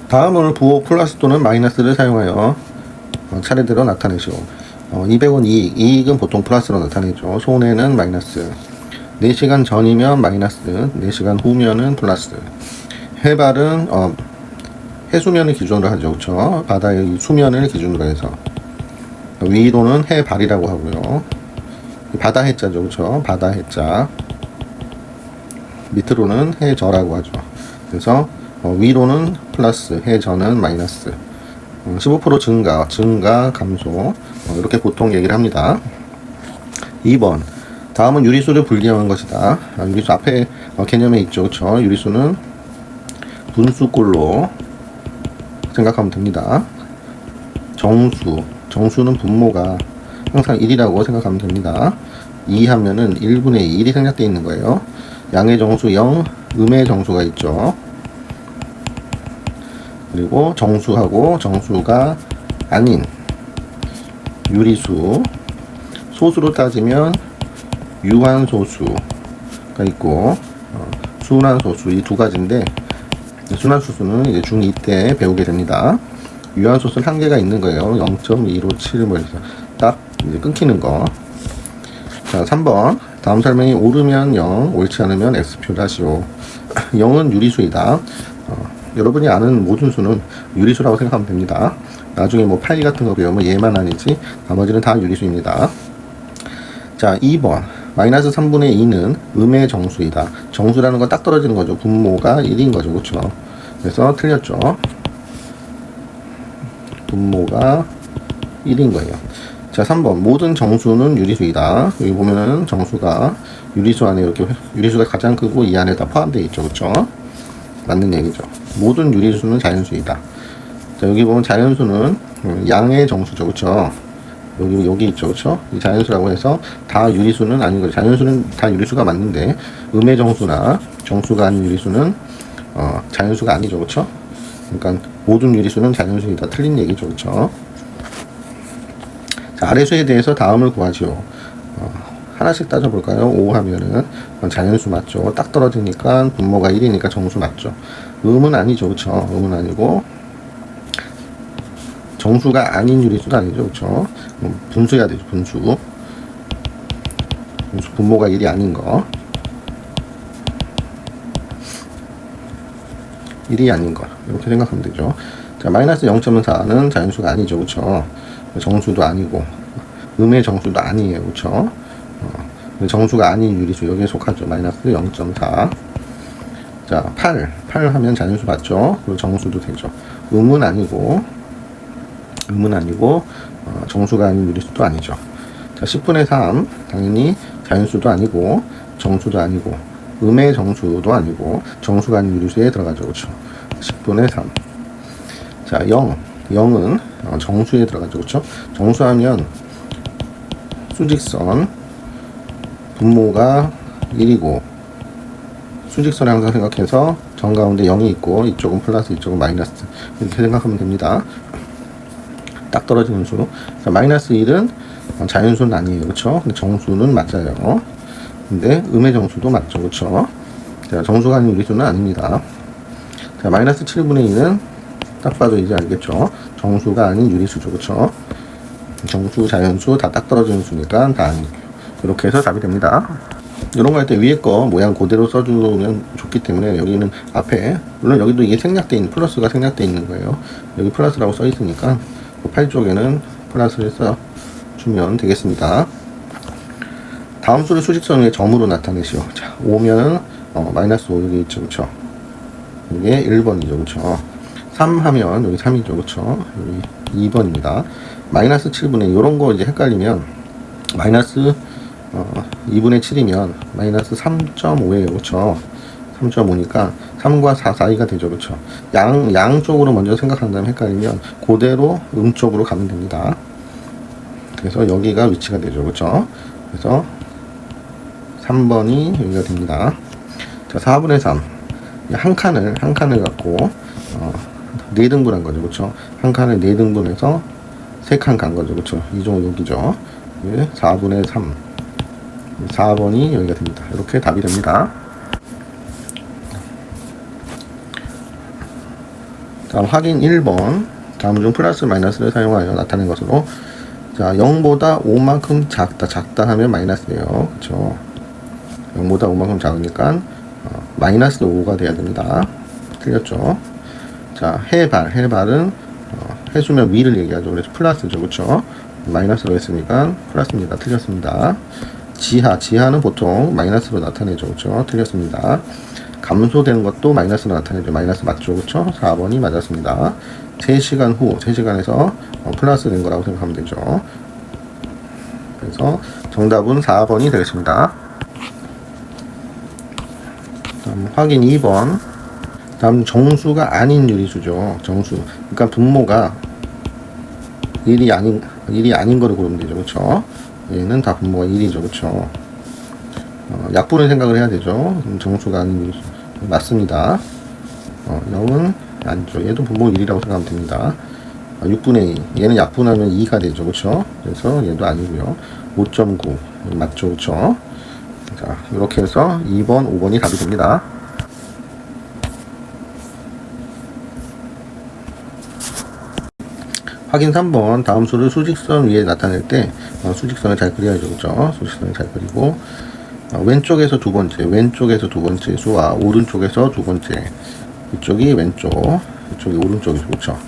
다음은 부호 플러스 또는 마이너스를 사용하여 차례대로 나타내시오. 200원 이익은 보통 플러스로 나타내죠. 손해는 마이너스. 4시간 전이면 마이너스, 4시간 후면은 플러스. 해발은 해수면을 기준으로 하죠. 그렇죠? 바다의 수면을 기준으로 해서. 위로는 해발이라고 하고요. 바다 해자죠. 그렇죠? 바다 해자. 밑으로는 해저라고 하죠. 그래서 위로는 플러스, 해저는 마이너스. 15% 증가, 감소. 이렇게 보통 얘기를 합니다. 2번. 다음은 유리수를 분리한 것이다. 유리수 앞에 개념에 있죠. 그렇죠? 유리수는 분수꼴로 생각하면 됩니다. 정수는 분모가 항상 1이라고 생각하면 됩니다. 2 하면은 1분의 1이 생략되어 있는 거예요. 양의 정수 0, 음의 정수가 있죠. 그리고 정수하고 정수가 아닌 유리수, 소수로 따지면 유한소수가 있고 순환소수, 이 두 가지인데 순환소수는 이제 중2 때 배우게 됩니다. 유한소수는 한계가 있는 거예요. 0.257 뭐 해서 딱 이제 끊기는 거. 자, 3번. 다음 설명이 옳으면 0, 옳지 않으면 X표를 하시오. 0은 유리수이다. 여러분이 아는 모든 수는 유리수라고 생각하면 됩니다. 나중에 뭐 파이 같은 거 배우면 얘만 아니지 나머지는 다 유리수입니다. 자, 2번. 마이너스 3분의 2는 음의 정수이다. 정수라는 건 딱 떨어지는 거죠. 분모가 1인 거죠. 그렇죠? 그래서 틀렸죠. 분모가 1인 거예요. 자, 3번. 모든 정수는 유리수이다. 여기 보면은 정수가 유리수 안에 이렇게 유리수가 가장 크고 이 안에 다 포함되어 있죠. 그렇죠? 맞는 얘기죠. 모든 유리수는 자연수이다. 자, 여기 보면 자연수는 양의 정수죠. 그렇죠? 여기 있죠. 그렇죠? 이 자연수라고 해서 다 유리수는 아닌 거죠. 자연수는 다 유리수가 맞는데 음의 정수나 정수가 아닌 유리수는 자연수가 아니죠. 그렇죠? 그러니까 모든 유리수는 자연수이다. 틀린 얘기죠. 그렇죠? 자, 아래수에 대해서 다음을 구하지요. 하나씩 따져볼까요? 5 하면은 자연수 맞죠. 딱 떨어지니까 분모가 1이니까 정수 맞죠. 음은 아니죠. 그렇죠? 음은 아니고 정수가 아닌 유리수도 아니죠. 그렇죠? 분수해야 되죠. 분수 분모가 1이 아닌 거. 1이 아닌 거. 이렇게 생각하면 되죠. 자, 마이너스 0.4는 자연수가 아니죠. 그렇죠? 정수도 아니고 음의 정수도 아니에요. 그렇죠? 정수가 아닌 유리수 여기에 속하죠. 마이너스 0.4. 자, 8 하면 자연수 맞죠? 그리고 정수도 되죠. 음은 아니고 정수가 아닌 유리수도 아니죠. 자, 10분의 3 당연히 자연수도 아니고 정수도 아니고 음의 정수도 아니고 정수가 아닌 유리수에 들어가죠. 그렇죠? 10분의 3. 자, 0은 정수에 들어가죠. 그렇죠? 정수하면 수직선 분모가 1이고 수직선을 항상 생각해서 정 가운데 0이 있고 이쪽은 플러스 이쪽은 마이너스 이렇게 생각하면 됩니다. 딱 떨어지는 수. 자, 마이너스 1은 자연수는 아니에요. 그렇죠? 근데 정수는 맞아요. 근데 음의 정수도 맞죠. 그렇죠? 자, 정수가 아닌 유리수는 아닙니다. 자, 마이너스 7분의 2는 딱 봐도 이제 알겠죠? 정수가 아닌 유리수죠. 그렇죠? 정수, 자연수 다 딱 떨어지는 수니까 다 아니에요. 이렇게 해서 답이 됩니다. 이런 거 할 때 위에 거 모양 그대로 써주면 좋기 때문에 여기는 앞에 물론 여기도 이게 생략되어 있는 플러스가 생략되어 있는 거예요. 여기 플러스라고 써 있으니까 8 쪽에는 플러스를 써주면 되겠습니다. 다음 수를 수직선 위에 점으로 나타내시오. 자, 5면 마이너스 5 여기 있죠. 그쵸? 이게 1번이죠. 그쵸? 3 하면 여기 3이죠. 그쵸? 여기 2번입니다. 마이너스 7분의 이런 거 이제 헷갈리면 마이너스 2분의 7이면 마이너스 3.5예요. 그쵸? 3.5니까 3과 4 사이가 되죠. 그쵸? 양 쪽으로 먼저 생각한다면 헷갈리면 그대로 쪽으로 가면 됩니다. 그래서 여기가 위치가 되죠. 그쵸? 그래서 3번이 여기가 됩니다. 자, 4분의 3. 한 칸을 갖고 4등분한 거죠. 그쵸? 한 칸을 4등분해서 3칸 간 거죠. 그쵸? 이 정도 여기죠. 4분의 3. 4번이 여기가 됩니다. 이렇게 답이 됩니다. 다음 확인 1번. 다음 중 플러스 마이너스를 사용하여 나타낸 것으로. 자, 0보다 5만큼 작다 하면 마이너스예요. 그쵸? 0보다 5만큼 작으니까 마이너스 5가 돼야 됩니다. 틀렸죠? 자, 해발은 해수면 위를 얘기하죠. 그래서 플러스죠. 그쵸? 마이너스로 했으니까 플러스입니다. 틀렸습니다. 지하는 보통 마이너스로 나타내죠. 그쵸? 틀렸습니다. 감소되는 것도 마이너스로 나타내죠. 마이너스 맞죠? 그쵸? 4번이 맞았습니다. 3시간 후, 3시간에서 플러스 된 거라고 생각하면 되죠. 그래서 정답은 4번이 되겠습니다. 다음 확인 2번. 다음 정수가 아닌 유리수죠. 정수. 그러니까 분모가 1이 아닌 거를 고르면 되죠. 그쵸? 얘는 다 분모가 1이죠. 그쵸? 약분을 생각을 해야 되죠. 정수가 아닌 유리수. 맞습니다. 0은 아니죠. 얘도 분모 1이라고 생각하면 됩니다. 6분의 2. 얘는 약분하면 2가 되죠. 그쵸? 그래서 얘도 아니고요. 5.9. 맞죠. 그쵸? 자, 이렇게 해서 2번, 5번이 답이 됩니다. 확인 3번. 다음 수를 수직선 위에 나타낼 때 수직선을 잘 그려야죠. 그쵸? 수직선을 잘 그리고 왼쪽에서 두 번째 수와 오른쪽에서 두 번째, 이쪽이 왼쪽, 이쪽이 오른쪽이죠. 그쵸?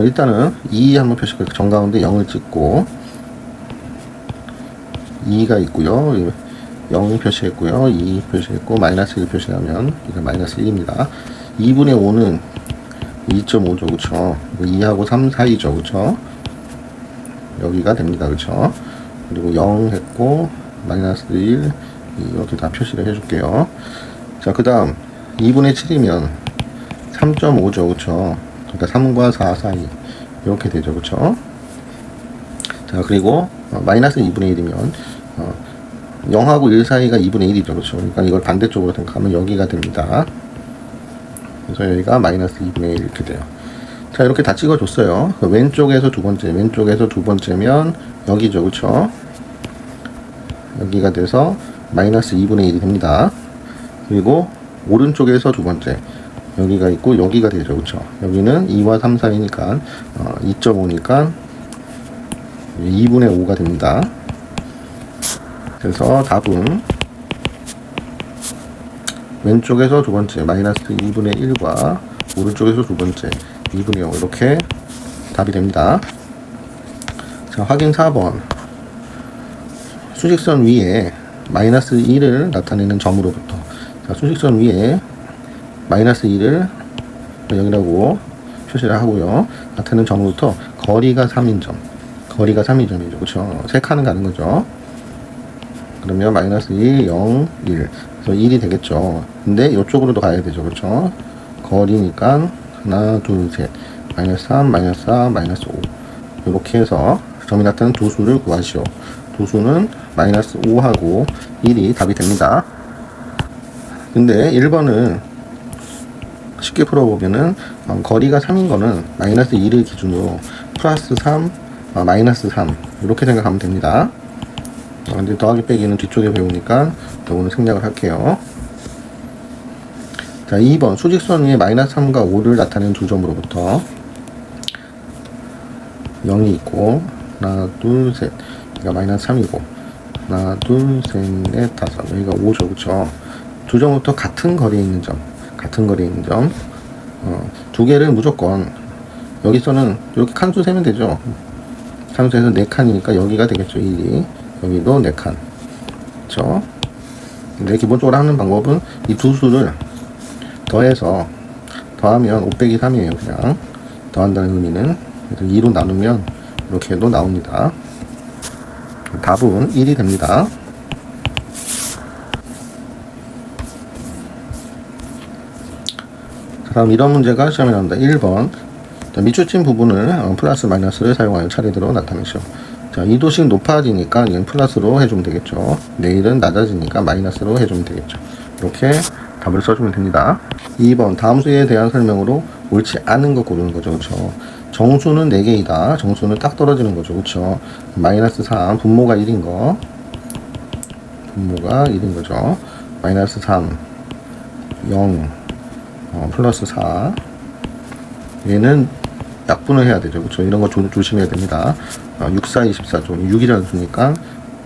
일단은 2 한번 표시할게요. 정가운데 0을 찍고 2가 있고요. 0 표시했고요. 2 표시했고 마이너스 1 표시하면 이게 마이너스 1입니다. 2분의 5는 2.5죠. 그쵸? 2하고 3 사이죠. 그쵸? 여기가 됩니다. 그쵸? 그리고 0 했고 마이너스 1 이렇게 다 표시를 해줄게요. 자, 그 다음 2분의 7이면 3.5죠. 그쵸? 그러니까 3과 4 사이 이렇게 되죠. 그쵸? 자, 그리고 마이너스 2분의 1이면 0하고 1 사이가 2분의 1이죠. 그쵸? 그러니까 이걸 반대쪽으로 생각하면 여기가 됩니다. 그래서 여기가 마이너스 2분의 1 이렇게 돼요. 자, 이렇게 다 찍어줬어요. 왼쪽에서 두 번째면 여기죠. 그쵸? 여기가 돼서 마이너스 2분의 1이 됩니다. 그리고 오른쪽에서 두 번째 여기가 있고 여기가 되죠. 그쵸? 여기는 2와 3 사이니까 2.5니까 2분의 5가 됩니다. 그래서 답은 왼쪽에서 두 번째 마이너스 2분의 1과 오른쪽에서 두 번째 2분의 5 이렇게 답이 됩니다. 자, 확인 4번. 수직선 위에 마이너스 1을 나타내는 점으로부터, 자, 수직선 위에 마이너스 1을 여기라고 표시를 하고요. 나타내는 점으로부터 거리가 3인점. 거리가 3인점이죠. 그쵸? 3칸은 가는 거죠. 그러면 마이너스 1, 0, 1. 그래서 1이 되겠죠. 근데 이쪽으로도 가야 되죠. 그쵸? 거리니까 하나, 둘, 셋. 마이너스 3, 마이너스 4, 마이너스 5. 이렇게 해서 점이 나타나는 두 수를 구하시오. 두 수는 마이너스 5하고 1이 답이 됩니다. 근데 1번은 쉽게 풀어보면은 거리가 3인 거는 마이너스 2를 기준으로 플러스 3, 마이너스 3 이렇게 생각하면 됩니다. 근데 더하기 빼기는 뒤쪽에 배우니까 요거는 생략을 할게요. 자, 2번 수직선 위에 마이너스 3과 5를 나타내는 두 점으로부터 0이 있고 하나, 둘, 셋. 여기가 마이너스 3이고 하나, 둘, 셋, 넷, 다섯. 여기가 5죠. 그쵸? 두 점부터 같은 거리에 있는 점. 두 개를 무조건 여기서는 이렇게 칸수 세면 되죠. 칸수에서 4칸이니까 여기가 되겠죠. 1이. 여기도 4칸. 그쵸? 근데 기본적으로 하는 방법은 이 두 수를 더하면 5 빼기 3이에요. 그냥 더한다는 의미는. 그래서 2로 나누면 이렇게도 나옵니다. 답은 1이 됩니다. 다음 이런 문제가 시험에 나온다. 1번. 자, 밑줄친 부분을 플러스 마이너스를 사용하여 차례대로 나타내시오. 자, 2도씩 높아지니까 이건 플러스로 해주면 되겠죠. 내일은 낮아지니까 마이너스로 해주면 되겠죠. 이렇게 답을 써주면 됩니다. 2번. 다음 수에 대한 설명으로 옳지 않은 거 고르는 거죠. 그쵸? 정수는 4개이다. 정수는 딱 떨어지는 거죠. 그쵸? 마이너스 3. 분모가 1인 거. 분모가 1인 거죠. 마이너스 3. 0. 플러스 4. 얘는 약분을 해야 되죠. 그렇죠? 이런 거 조심해야 됩니다. 6, 4, 24, 좀 6이라는 수니까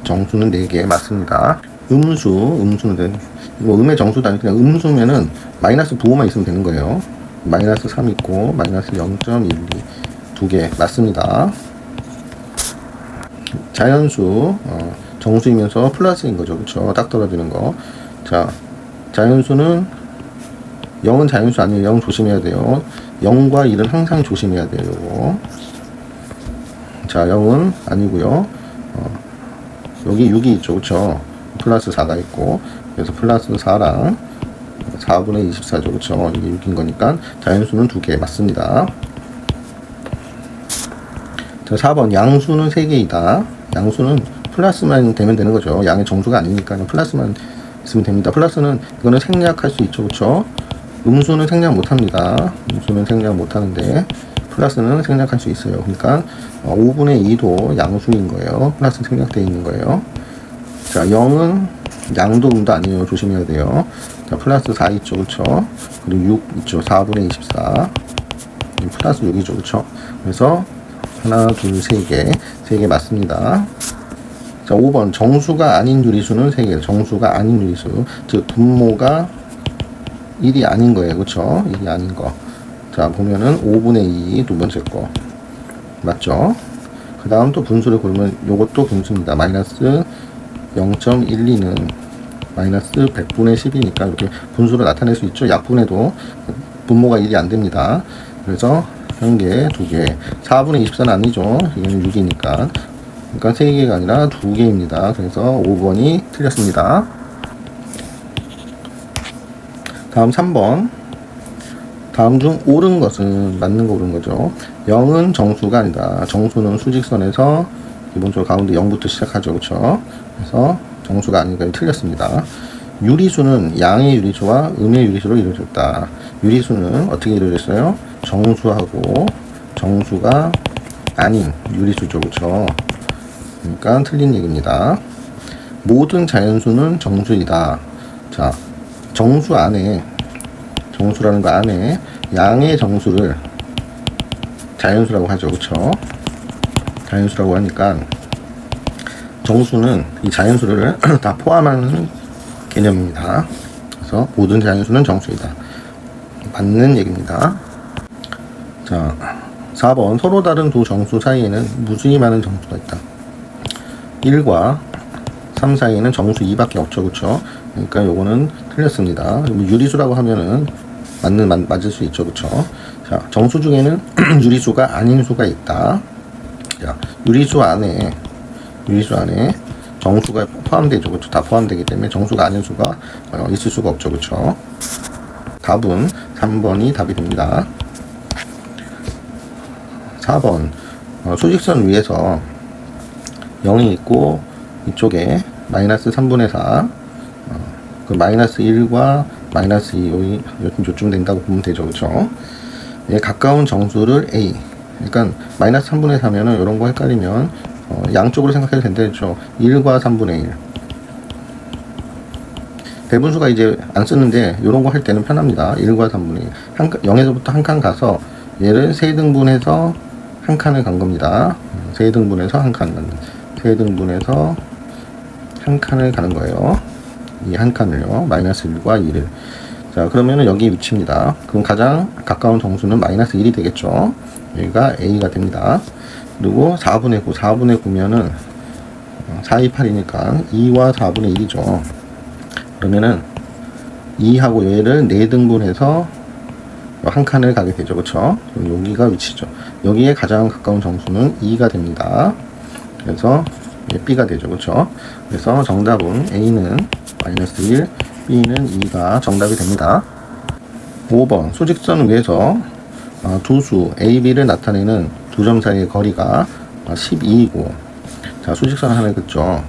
정수는 4개 맞습니다. 음수는 뭐 음의 정수도 아니고 그냥 음수면은 마이너스 부호만 있으면 되는 거예요. 마이너스 3 있고 마이너스 0.12 2개 맞습니다. 자연수 정수이면서 플러스인 거죠. 그렇죠? 딱 떨어지는 거. 자, 자연수는 0은 자연수 아니에요. 0 조심해야 돼요. 0과 1은 항상 조심해야 돼요. 요거. 자, 0은 아니고요. 여기 6이 있죠. 그렇죠? 플러스 4가 있고 그래서 플러스 4랑 4분의 24죠. 그렇죠? 이게 6인 거니까 자연수는 2개 맞습니다. 자, 4번 양수는 3개이다. 양수는 플러스만 되면 되는 거죠. 양의 정수가 아니니까 플러스만 있으면 됩니다. 플러스는 이거는 생략할 수 있죠. 그렇죠? 음수는 생략 못합니다. 음수는 생략 못하는데 플러스는 생략할 수 있어요. 그러니까 5분의 2도 양수인 거예요. 플러스 생략되어 있는 거예요. 자, 0은 양도 음도 아니에요. 조심해야 돼요. 자, 플러스 4 있죠. 그렇죠? 그리고 6 있죠. 4분의 24 플러스 6이죠. 그렇죠? 그래서 하나, 둘, 3개 3개 맞습니다. 자, 5번 정수가 아닌 유리수는 3개. 정수가 아닌 유리수, 즉 분모가 1이 아닌 거예요. 그렇죠? 1이 아닌 거. 자, 보면은 5분의 2 두 번째 거 맞죠? 그 다음 또 분수를 고르면 요것도 분수입니다. 마이너스 0.12는 마이너스 100분의 10이니까 이렇게 분수로 나타낼 수 있죠. 약분해도 분모가 1이 안 됩니다. 그래서 1개, 2개. 4분의 24는 아니죠. 이거는 6이니까. 그러니까 3개가 아니라 2개입니다. 그래서 5번이 틀렸습니다. 다음 3번. 다음 중 옳은 것은 맞는 거 옳은 거죠. 0은 정수가 아니다. 정수는 수직선에서 기본적으로 가운데 0부터 시작하죠. 그렇죠? 그래서 정수가 아니니까 틀렸습니다. 유리수는 양의 유리수와 음의 유리수로 이루어졌다. 유리수는 어떻게 이루어졌어요? 정수하고 정수가 아닌 유리수죠. 그렇죠? 그러니까 틀린 얘기입니다. 모든 자연수는 정수이다. 자, 정수 안에, 정수라는 거 안에 양의 정수를 자연수라고 하죠. 그렇죠? 자연수라고 하니까 정수는 이 자연수를 다 포함하는 개념입니다. 그래서 모든 자연수는 정수이다. 맞는 얘기입니다. 자, 4번 서로 다른 두 정수 사이에는 무수히 많은 정수가 있다. 1과 3 사이에는 정수 2밖에 없죠. 그렇죠? 그러니까 요거는 틀렸습니다. 유리수라고 하면은 맞을 수 있죠. 그렇죠? 자, 정수 중에는 유리수가 아닌 수가 있다. 자, 유리수 안에 정수가 포함되죠. 그렇죠? 다 포함되기 때문에 정수가 아닌 수가 있을 수가 없죠. 그렇죠? 답은 3번이 답이 됩니다. 4번 수직선 위에서 0이 있고 이쪽에 마이너스 3분의 4 그 마이너스 1과 마이너스 2 요쯤 된다고 보면 되죠. 그렇죠? 예, 가까운 정수를 A, 그러니까 마이너스 3분의 4면은 이런 거 헷갈리면 양쪽으로 생각해도 된다 했죠. 1과 3분의 1 대분수가 이제 안 쓰는데 이런 거 할 때는 편합니다. 1과 3분의 1 0에서부터 한 칸 가서 얘를 3등분해서 한 칸을 간 겁니다. 3등분해서 한 칸 가는 3등분해서 한 칸을 가는 거예요. 이 한 칸을요. 마이너스 1과 2를. 자, 그러면은 여기 위치입니다. 그럼 가장 가까운 정수는 마이너스 1이 되겠죠. 여기가 A가 됩니다. 그리고 4분의 9, 4분의 9면은 4, 2, 8이니까 2와 4분의 1이죠. 그러면은 2하고 얘를 4등분해서 한 칸을 가게 되죠. 그렇죠? 여기가 위치죠. 여기에 가장 가까운 정수는 2가 됩니다. 그래서 B가 되죠. 그렇죠? 그래서 정답은 A는 마이너스 1, B는 2가 정답이 됩니다. 5번 수직선 위에서 두 수 A, B를 나타내는 두 점 사이의 거리가 12이고 자, 수직선 하나 긋죠.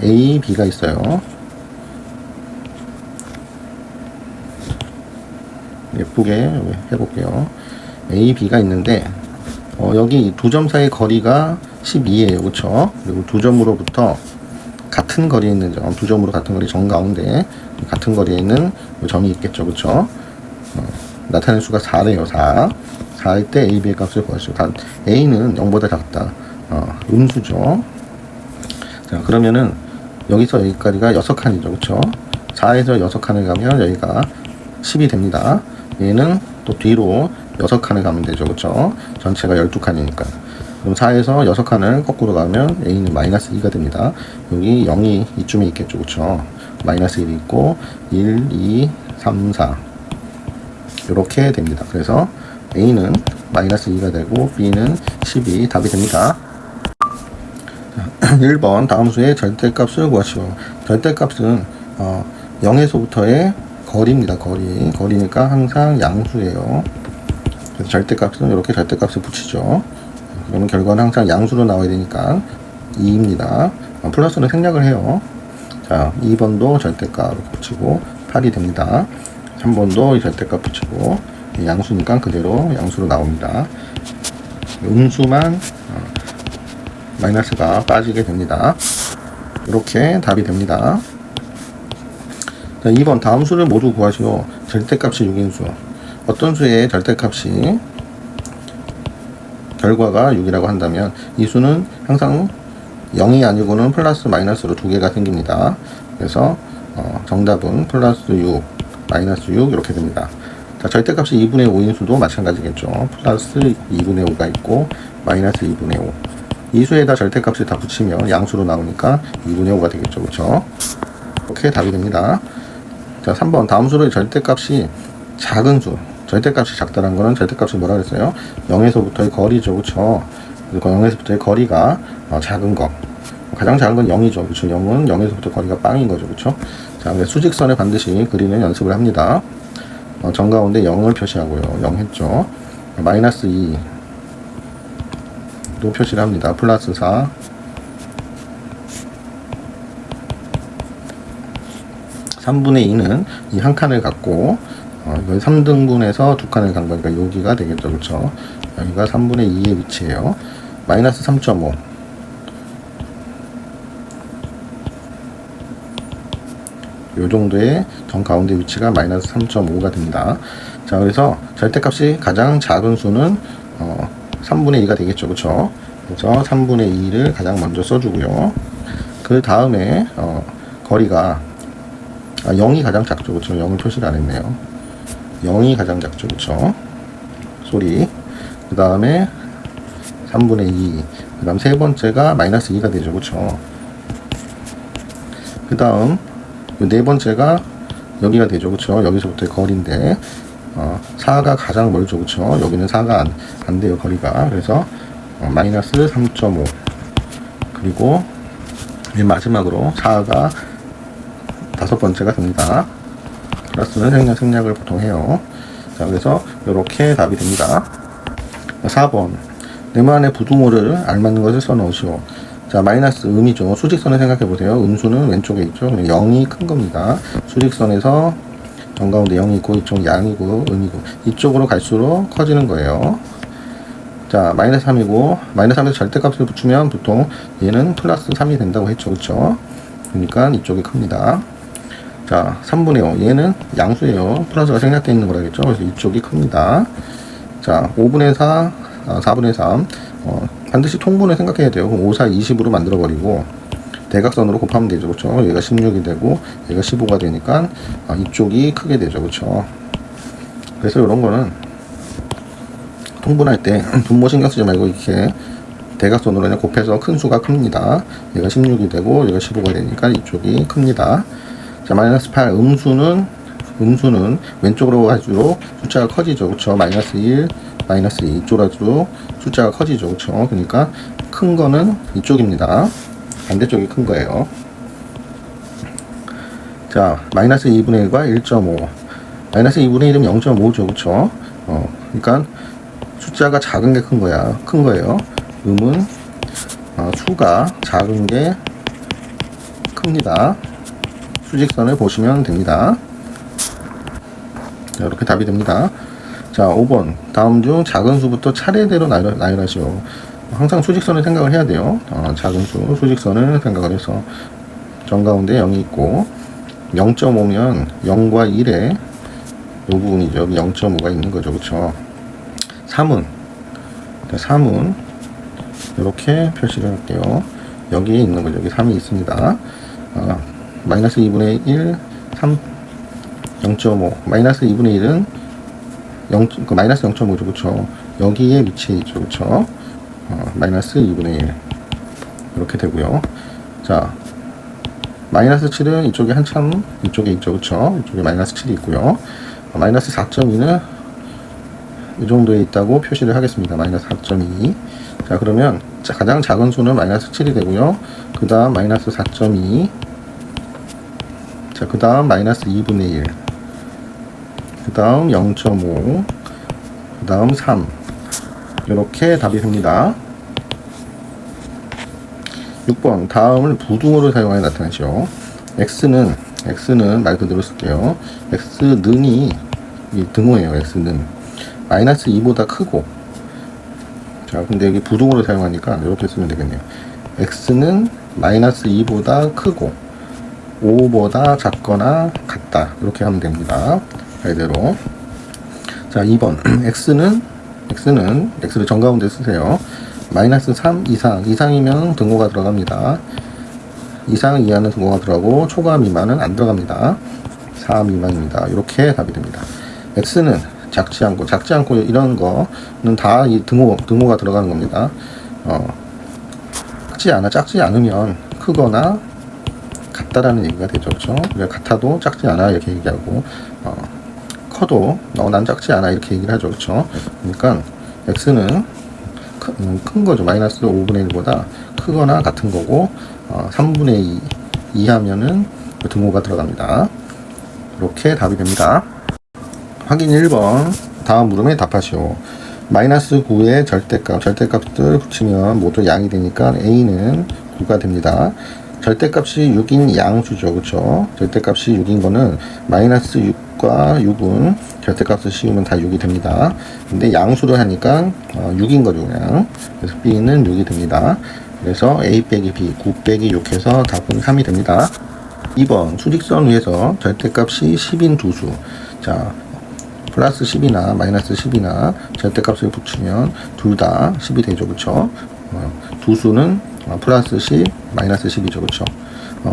A, B가 있어요. 예쁘게 해볼게요. A, B가 있는데 여기 두 점 사이의 거리가 12예요. 그쵸? 그리고 두 점으로부터 같은 거리에 있는 점, 두 점으로 같은 거리 정 가운데 같은 거리에 있는 점이 있겠죠. 그쵸? 나타낼 수가 4래요. 4일 때 A, B의 값을 구하시오. 단 A는 0보다 작다. 음수죠. 자, 그러면은 여기서 여기까지가 6칸이죠. 그쵸? 4에서 6칸을 가면 여기가 10이 됩니다. 얘는 또 뒤로 6칸을 가면 되죠. 그쵸? 전체가 12칸이니까. 그럼 4에서 6칸을 거꾸로 가면 A는 마이너스 2가 됩니다. 여기 0이 이쯤에 있겠죠. 그쵸? 마이너스 1이 있고 1, 2, 3, 4 이렇게 됩니다. 그래서 A는 마이너스 2가 되고 B는 12 답이 됩니다. 1번 다음 수의 절대값을 구하시오. 절대값은 0에서부터의 거리입니다. 거리니까 항상 양수예요. 그래서 절대값은 이렇게 절대값을 붙이죠. 그러면 결과는 항상 양수로 나와야 되니까 2입니다. 플러스는 생략을 해요. 자, 2번도 절대값 붙이고 8이 됩니다. 3번도 이 절대값 붙이고 양수니까 그대로 양수로 나옵니다. 음수만 마이너스가 빠지게 됩니다. 이렇게 답이 됩니다. 자, 2번 다음 수를 모두 구하시오. 절대값이 6인수. 어떤 수의 절대값이 결과가 6이라고 한다면 이 수는 항상 0이 아니고는 플러스 마이너스로 두 개가 생깁니다. 그래서 정답은 플러스 6, 마이너스 6 이렇게 됩니다. 자, 절대값이 2분의 5인 수도 마찬가지겠죠. 플러스 2분의 5가 있고 마이너스 2분의 5. 이 수에다 절대값을 다 붙이면 양수로 나오니까 2분의 5가 되겠죠. 그렇죠? 이렇게 답이 됩니다. 자, 3번 다음 수의 절대값이 작은 수. 절대값이 작다는 거는 절대값이 뭐라 그랬어요? 0에서부터의 거리죠. 그렇죠? 0에서부터의 거리가 작은 거. 가장 작은 건 0이죠. 그렇죠? 0은 0에서부터 거리가 빵인 거죠. 그렇죠? 자, 수직선을 반드시 그리는 연습을 합니다. 정 가운데 0을 표시하고요. 0 했죠. 마이너스 2 또 표시를 합니다. 플러스 4 3분의 2는 이 한 칸을 갖고 이건 3등분해서 두 칸을 간 거니까 여기가 되겠죠. 그렇죠? 여기가 3분의 2의 위치예요. 마이너스 3.5 요 정도의 정 가운데 위치가 마이너스 3.5가 됩니다. 자, 그래서 절대값이 가장 작은 수는 3분의 2가 되겠죠. 그쵸? 그래서 3분의 2를 가장 먼저 써주고요. 그 다음에 거리가 0이 가장 작죠. 그쵸? 0을 표시를 안 했네요. 0이 가장 작죠. 그쵸? 소리. 그 다음에 3분의 2. 그 다음 세 번째가 마이너스 2가 되죠. 그쵸? 그 다음 네 번째가 여기가 되죠. 그쵸? 여기서부터의 거리인데 4가 가장 멀죠. 그쵸? 여기는 4가 안 돼요. 거리가. 그래서 마이너스 3.5 그리고 맨 마지막으로 4가 다섯 번째가 됩니다. 플러스는 생략을 보통 해요. 자, 그래서 이렇게 답이 됩니다. 4번 네모안의 부두모를 알맞는 것을 써넣으시오. 자, 마이너스 음이죠. 수직선을 생각해 보세요. 음수는 왼쪽에 있죠. 0이 큰 겁니다. 수직선에서 정가운데 0이 있고 이쪽 양이고 음이고 이쪽으로 갈수록 커지는 거예요. 자, 마이너스 3이고 마이너스 3에서 절대값을 붙이면 보통 얘는 플러스 3이 된다고 했죠. 그쵸? 그러니까 이쪽이 큽니다. 자, 3분의 5 얘는 양수예요. 플러스가 생략되어 있는 거라겠죠. 그래서 이쪽이 큽니다. 자, 5분의 4 4분의 3 반드시 통분을 생각해야 돼요. 그럼 5, 4, 20으로 만들어 버리고 대각선으로 곱하면 되죠. 그렇죠? 얘가 16이 되고 얘가 15가 되니까 이쪽이 크게 되죠. 그렇죠? 그래서 이런 거는 통분할 때 분모 신경 쓰지 말고 이렇게 대각선으로 그냥 곱해서 큰 수가 큽니다. 얘가 16이 되고 얘가 15가 되니까 이쪽이 큽니다. 자, 마이너스 8 음수는 왼쪽으로 갈수록 숫자가 커지죠. 그렇죠? 마이너스 1 마이너스 2 이쪽으로 갈수록 숫자가 커지죠. 그렇죠? 그러니까 큰 거는 이쪽입니다. 반대쪽이 큰 거예요. 자, 마이너스 2분의 1과 1.5 마이너스 2분의 1이면 0.5죠. 그쵸? 그러니까 숫자가 작은 게 큰 거야. 큰 거예요. 음은 수가 작은 게 큽니다. 수직선을 보시면 됩니다. 자, 이렇게 답이 됩니다. 자, 5번 다음 중 작은 수부터 차례대로 나열하시오. 항상 수직선을 생각을 해야 돼요. 작은 수직선을 생각을 해서 정 가운데 0이 있고 0.5면 0과 1에 부분이죠. 여기 0.5가 있는 거죠. 그쵸? 3은, 3은 이렇게 표시를 할게요. 여기에 있는 거죠. 여기 3이 있습니다. 마이너스 2분의 1, 3, 0.5. 마이너스 2분의 1은 마이너스 0.5죠. 그쵸? 여기에 위치해 있죠. 그쵸? 마이너스 2분의 1. 이렇게 되고요. 자, 마이너스 7은 이쪽에 한참, 이쪽에 있죠. 그쵸? 이쪽에 마이너스 7이 있고요. 마이너스 4.2는 이 정도에 있다고 표시를 하겠습니다. 마이너스 4.2. 자, 그러면 가장 작은 수는 마이너스 7이 되고요. 그 다음 마이너스 4.2. 자, 그 다음 마이너스 2분의 1. 그 다음 0.5. 그 다음 3. 이렇게 답이 됩니다. 6번. 다음을 부등호를 사용하여 나타내죠. x는 말 그대로 쓸게요. x는이 등호예요. x는 마이너스 2보다 크고, 자, 근데 여기 부등호를 사용하니까 이렇게 쓰면 되겠네요. x는 마이너스 2보다 크고 5보다 작거나 같다. 이렇게 하면 됩니다. 이대로. 자, 2번. x를 정가운데 쓰세요. 마이너스 3 이상이면 등호가 들어갑니다. 이상 이하는 등호가 들어가고 초과 미만은 안 들어갑니다. 4 미만입니다. 이렇게 답이 됩니다. x는 작지 않고 이런 거는 다 이 등호가 들어가는 겁니다. 작지 않으면 크거나 같다라는 얘기가 되죠. 그렇죠? 같아도 작지 않아 이렇게 얘기하고, 커도 난 작지 않아 이렇게 얘기를 하죠. 그렇죠? 그러니까 x는 큰 거죠. 마이너스 5분의 1보다 크거나 같은 거고, 3분의 2 이하면은 등호가 들어갑니다. 이렇게 답이 됩니다. 확인 1번. 다음 물음에 답하시오. 마이너스 9의 절대값들 붙이면 모두 양이 되니까 a는 9가 됩니다. 절대값이 6인 양수죠. 그쵸? 절대값이 6인 거는 마이너스 6과 6은 절대값을 씌우면 다 6이 됩니다. 근데 양수를 하니까 6인 거죠. 그냥. 그래서 b는 6이 됩니다. 그래서 a 빼기 b, 9 빼기 6 해서 답은 3이 됩니다. 2번. 수직선 위에서 절대값이 10인 두 수. 자, 플러스 10이나 마이너스 10이나 절대값을 붙이면 둘 다 10이 되죠. 그쵸? 두 수는 플러스 10, 마이너스 10이죠. 그쵸?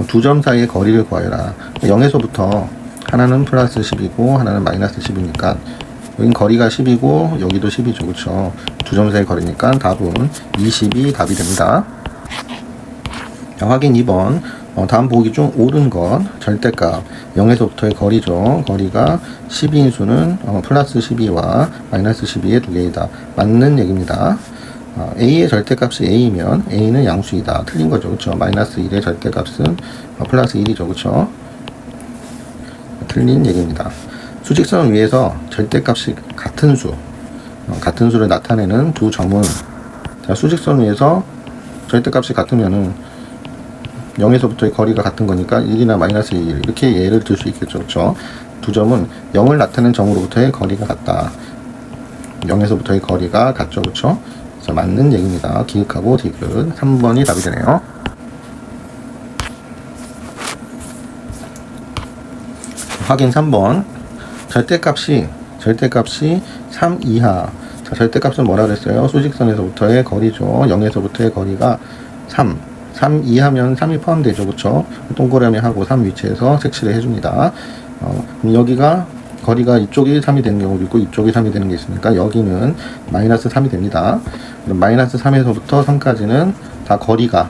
두 점 사이의 거리를 구하여라. 0에서부터 하나는 플러스 10이고 하나는 마이너스 10이니까 여긴 거리가 10이고 여기도 10이죠. 그쵸? 두 점 사이의 거리니까 답은 20이 답이 됩니다. 자, 확인 2번. 다음 보기 중 옳은 것, 절대값 0에서부터의 거리죠. 거리가 12인 수는 플러스 12와 마이너스 12의 두 개이다. 맞는 얘기입니다. a의 절대값이 a이면 a는 양수이다. 틀린 거죠. 그쵸? 마이너스 1의 절대값은 플러스 1이죠. 그쵸? 틀린 얘기입니다. 수직선 위에서 절대값이 같은 수를 나타내는 두 점은, 자, 수직선 위에서 절대값이 같으면은 0에서부터의 거리가 같은 거니까 1이나 마이너스 1 이렇게 예를 들 수 있겠죠. 그렇죠? 두 점은 0을 나타낸 점으로부터의 거리가 같다. 0에서부터의 거리가 같죠. 그렇죠? 그래서 맞는 얘기입니다. 기획하고 디귿 3번이 답이 되네요. 확인 3번. 절대값이 3 이하. 자, 절대값은 뭐라 그랬어요? 수직선에서부터의 거리죠. 0에서부터의 거리가 3 이하면 3이 포함되죠. 그쵸? 동그라미 하고 3 위치에서 색칠을 해줍니다. 그럼 여기가 거리가 이쪽이 3이 되는 경우도 있고 이쪽이 3이 되는 게 있으니까 여기는 마이너스 3이 됩니다. 그럼 마이너스 3에서부터 3까지는 다 거리가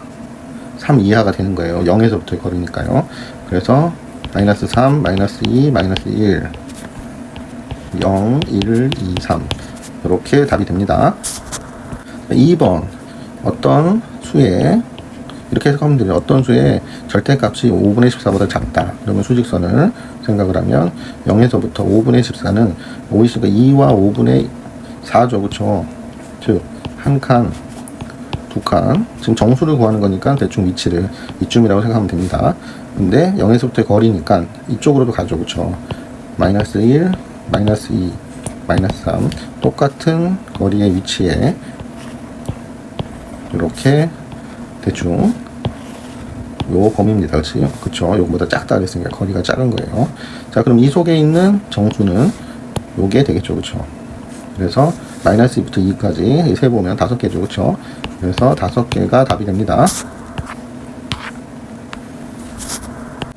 3 이하가 되는 거예요. 0에서부터의 거리니까요. 그래서 마이너스 3, 마이너스 2, 마이너스 1 0, 1, 2, 3 이렇게 답이 됩니다. 2번. 어떤 수의 이렇게 해석하면 되죠. 어떤 수의 절대값이 5분의 14보다 작다. 그러면 수직선을 생각을 하면 0에서부터 5분의 14는 2와 5분의 4죠. 그쵸? 즉, 한 칸, 두 칸. 지금 정수를 구하는 거니까 대충 위치를 이쯤이라고 생각하면 됩니다. 근데 0에서부터의 거리니까 이쪽으로도 가죠. 그쵸? 마이너스 1, 마이너스 2, 마이너스 3. 똑같은 거리의 위치에 이렇게 대충 요 범위입니다. 그쵸? 요거보다 작다 그랬으니까 거리가 작은 거예요. 자, 그럼 이 속에 있는 정수는 요게 되겠죠. 그쵸? 그래서 마이너스 2부터 2까지 세보면 5개죠. 그쵸? 그래서 5개가 답이 됩니다.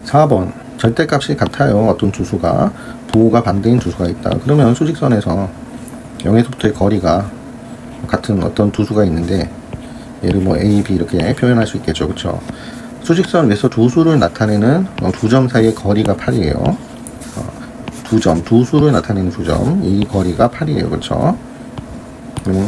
4번 절대값이 같아요. 어떤 두수가 부호가 반대인 두수가 있다. 그러면 수직선에서 0에서부터의 거리가 같은 어떤 두수가 있는데 얘를 뭐 A, B 이렇게 표현할 수 있겠죠. 그쵸? 수직선 위에서 두수를 나타내는 두 점 사이의 거리가 8이에요. 두수를 나타내는 두 점, 이 거리가 8이에요. 그쵸?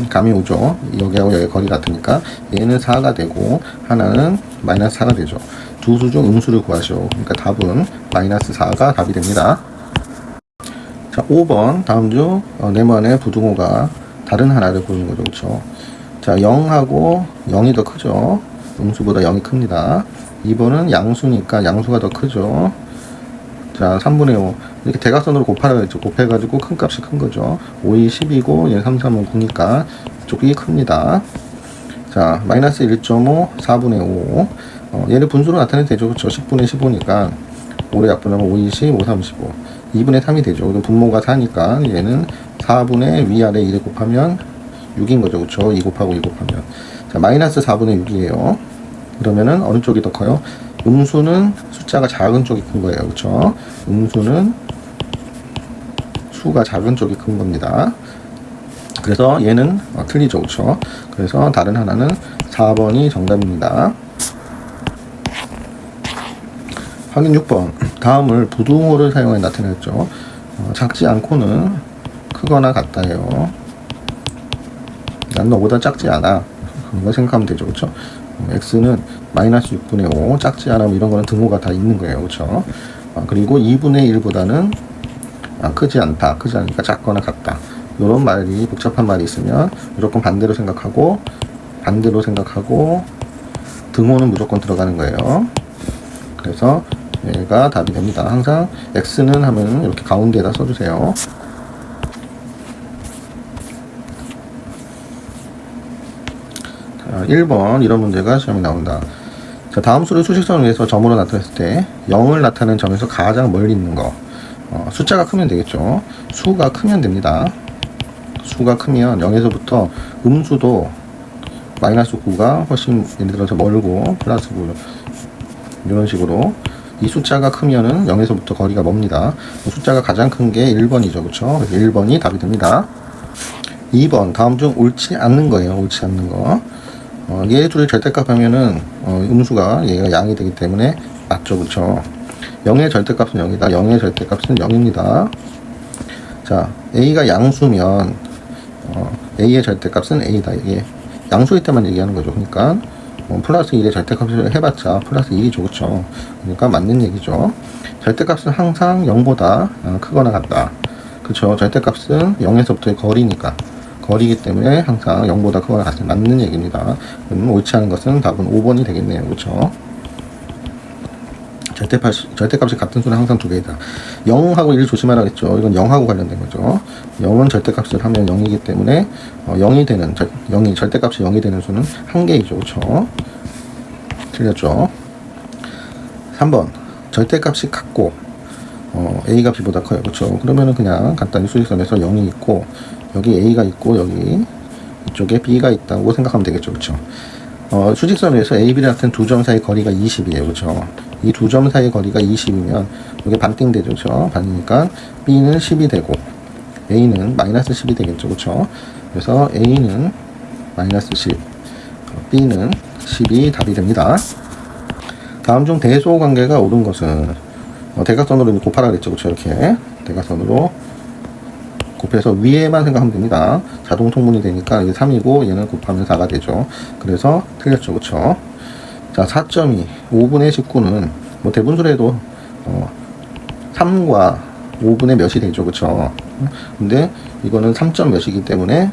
감이 오죠. 여기하고 여기 거리 같으니까 얘는 4가 되고 하나는 마이너스 4가 되죠. 두수 중 음수를 구하시오. 그러니까 답은 마이너스 4가 답이 됩니다. 자, 5번 다음 중 네모안의 부등호가 다른 하나를 보는 거죠. 그쵸? 자, 0하고 0이 더 크죠. 음수보다 0이 큽니다. 2번은 양수니까 양수가 더 크죠. 자, 3분의 5 이렇게 대각선으로 곱하라고 했죠. 곱해가지고 큰 값이 큰 거죠. 5이 10이고 얘 3, 3은 9니까 이쪽이 큽니다. 자, 마이너스 1.5 4분의 5 얘를 분수로 나타내도 되죠. 그쵸? 10분의 15니까 5를 약분하면 5, 20, 5, 35 2분의 3이 되죠. 그럼 분모가 4니까 얘는 4분의 위아래 1을 곱하면 6인 거죠. 그쵸? 2 곱하고 2 곱하면 자, 마이너스 4분의 6이에요. 그러면은 어느 쪽이 더 커요? 음수는 숫자가 작은 쪽이 큰 거예요. 그쵸? 음수는 수가 작은 쪽이 큰 겁니다. 그래서 얘는 틀리죠. 그쵸? 그래서 다른 하나는 4번이 정답입니다. 확인 6번. 다음을 부등호를 사용해 나타냈죠. 작지 않고는 크거나 같다예요. 난 너보다 작지 않아. 그런 거 생각하면 되죠. 그쵸? x는 마이너스 6분의 5 작지 않아 뭐 이런 거는 등호가 다 있는 거예요. 그쵸? 그리고 2분의 1보다는 크지 않다. 크지 않으니까 작거나 같다. 이런 말이 복잡한 말이 있으면 무조건 반대로 생각하고 등호는 무조건 들어가는 거예요. 그래서 얘가 답이 됩니다. 항상 x는 하면 이렇게 가운데에다 써주세요. 자, 1번 이런 문제가 시험에 나온다. 자, 다음 수를 수직선 위에서 점으로 나타냈을 때 0을 나타내는 점에서 가장 멀리 있는 거 숫자가 크면 되겠죠. 수가 크면 됩니다. 수가 크면 0에서부터 음수도 마이너스 9가 훨씬 예를 들어서 멀고 플러스 9 이런 식으로 이 숫자가 크면은 0에서부터 거리가 멉니다. 숫자가 가장 큰 게 1번이죠. 그쵸? 그래서 1번이 답이 됩니다. 2번 다음 중 옳지 않는 거예요. 옳지 않는 거. 얘 둘이 절대값 하면은 음수가 얘가 양이 되기 때문에 맞죠. 그쵸? 0의 절대값은 0이다. 0의 절대값은 0입니다. 자, A가 양수면 A의 절대값은 A다. 이게 양수일 때만 얘기하는 거죠. 그러니까 플러스 1의 절대값을 해봤자 플러스 1이죠. 그쵸? 그러니까 맞는 얘기죠. 절대값은 항상 0보다 크거나 같다. 그쵸? 절대값은 0에서부터의 거리니까 거리이기 때문에 항상 0보다 크거나 같은 맞는 얘기입니다. 그럼 옳지 않은 것은 답은 5번이 되겠네요. 그쵸? 절대값이 같은 수는 항상 두 개이다. 0하고 1 조심하라 그랬죠. 이건 0하고 관련된 거죠. 0은 절대값을 하면 0이기 때문에 0이 되는 절대값이 0이 되는 수는 한 개이죠. 그렇죠? 틀렸죠. 3번 절대값이 같고 A가 B보다 커요. 그렇죠? 그러면은 그냥 간단히 수직선에서 0이 있고 여기 A가 있고 여기 이쪽에 B가 있다고 생각하면 되겠죠. 그렇죠? 수직선 위에서 A, B 같은 두 점 사이 거리가 20이에요. 그렇죠? 이 두 점 사이 거리가 20이면 이게 반띵 되죠. 그렇죠? 반이니까 B는 10이 되고 A는 마이너스 10이 되겠죠. 그렇죠? 그래서 A는 마이너스 10, B는 10이 답이 됩니다. 다음 중 대소 관계가 옳은 것은 대각선으로 곱하라 그랬죠. 그렇죠? 이렇게 대각선으로 곱해서 위에만 생각하면 됩니다. 자동 통분이 되니까 이게 3이고 얘는 곱하면 4가 되죠. 그래서 틀렸죠. 그쵸? 자, 4.2 5분의 19는 뭐 대분수로 해도 3과 5분의 몇이 되죠. 그쵸? 근데 이거는 3점 몇이기 때문에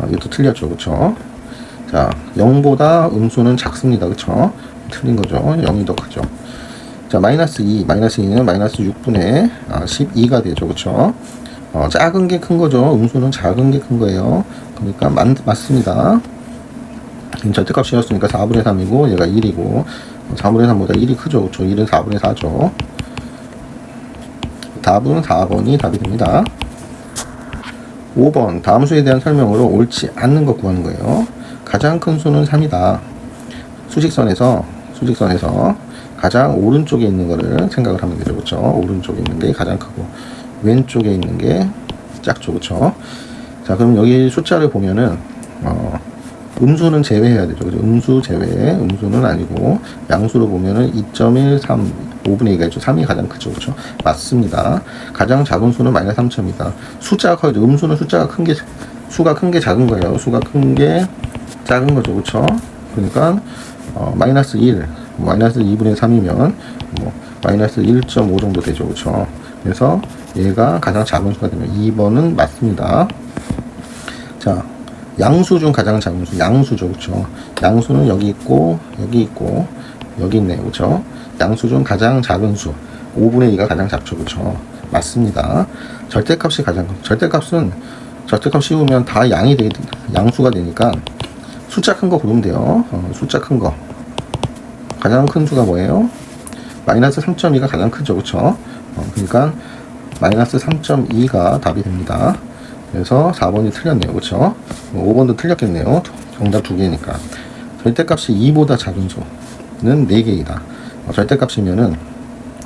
이것도 틀렸죠. 그쵸? 자, 0보다 음수는 작습니다. 그쵸? 틀린 거죠. 0이 더 크죠. 자, 마이너스 2는 마이너스 6분의 12가 되죠. 그쵸? 작은 게 큰 거죠. 음수는 작은 게 큰 거예요. 그러니까 맞습니다. 절대값이었으니까 4분의 3이고 얘가 1이고 4분의 3보다 1이 크죠. 그렇죠? 1은 4분의 4죠. 답은 4번이 답이 됩니다. 5번 다음 수에 대한 설명으로 옳지 않는 것 구하는 거예요. 가장 큰 수는 3이다. 수직선에서 가장 오른쪽에 있는 거를 생각을 하면 되죠. 그렇죠? 오른쪽에 있는 게 가장 크고 왼쪽에 있는 게 작죠. 그렇죠? 자, 그럼 여기 숫자를 보면은 음수는 제외해야 되죠. 그죠? 음수 제외, 음수는 아니고 양수로 보면은 2.13 5분의 2가 있죠. 3이 가장 크죠. 그렇죠? 맞습니다. 가장 작은 수는 마이너스 3점이다. 숫자가 커요. 음수는 숫자가 큰 게, 수가 큰 게 작은 거예요. 수가 큰 게 작은 거죠. 그렇죠? 그러니까 마이너스 1, 마이너스 2분의 3이면 마이너스 1.5 정도 되죠. 그렇죠? 그래서 얘가 가장 작은 수가 되면 2번은 맞습니다. 자, 양수 중 가장 작은 수, 양수죠. 그렇죠? 양수는 여기 있고 여기 있네요. 그렇죠? 양수 중 가장 작은 수 5분의 2가 가장 작죠. 그렇죠? 맞습니다. 절대값이 절대값은 절대값 씌우면 다 양수가 되니까 숫자 큰 거 고르면 돼요. 숫자 큰 거 가장 큰 수가 뭐예요? 마이너스 3.2가 가장 크죠. 그렇죠? 그러니까 마이너스 3.2가 답이 됩니다. 그래서 4번이 틀렸네요. 그렇죠? 5번도 틀렸겠네요. 정답 2개니까. 절대값이 2보다 작은 수는 4개이다. 절대값이면은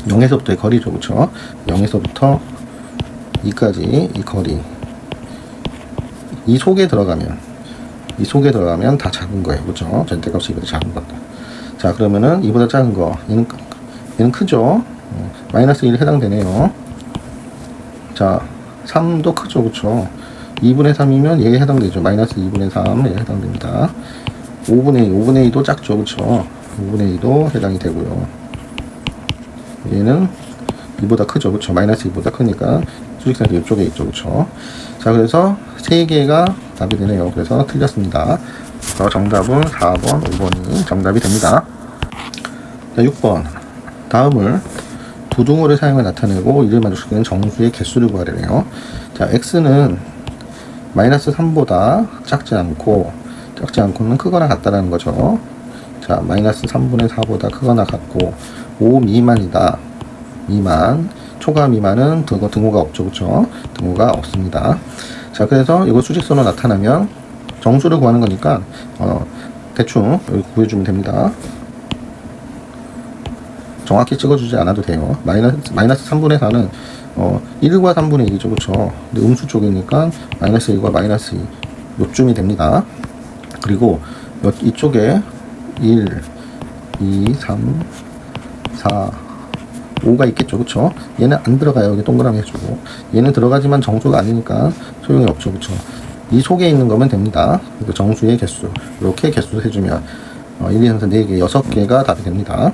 0에서부터의 거리죠. 그렇죠? 0에서부터 2까지 이 거리. 이 속에 들어가면 다 작은 거예요. 그렇죠? 절대값이 2보다 작은 것다. 자, 그러면은 2보다 작은 거. 얘는 크죠? 마이너스 1 해당되네요. 자, 3도 크죠. 그렇죠? 2분의 3이면 얘에 해당되죠. 마이너스 2분의 3에 해당됩니다. 5분의 2도 작죠. 그렇죠? 5분의 2도 해당이 되고요. 얘는 2보다 크죠. 그렇죠? 마이너스 2보다 크니까 수직선 이쪽에 있죠. 그렇죠? 자, 그래서 3개가 답이 되네요. 그래서 틀렸습니다. 정답은 4번, 5번이 정답이 됩니다. 자, 6번. 다음을 부등호를 사용해 나타내고 이를 만족시키는 정수의 개수를 구하래요. 자, x는 마이너스 3보다 작지 않고는 크거나 같다라는 거죠. 자, 마이너스 3분의 4보다 크거나 같고 5 미만이다. 초과 미만은 등호가 없죠. 그렇죠? 등호가 없습니다. 자, 그래서 이거 수직선으로 나타나면 정수를 구하는 거니까 대충 여기 구해주면 됩니다. 정확히 찍어주지 않아도 돼요. 마이너스 3분의 4는 1과 3분의 1이죠. 그렇죠? 근데 음수 쪽이니까 마이너스 1과 마이너스 2 요쯤이 됩니다. 그리고 이쪽에 1, 2, 3, 4, 5가 있겠죠. 그렇죠? 얘는 안 들어가요. 여기 동그라미 해주고. 얘는 들어가지만 정수가 아니니까 소용이 없죠. 그렇죠? 이 속에 있는 거면 됩니다. 그리고 정수의 개수 이렇게 개수 해주면 1, 2, 3, 4, 4개, 6개가 답이 됩니다.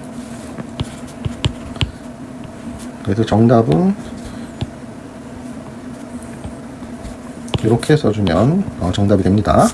그래서 정답은 이렇게 써주면 정답이 됩니다.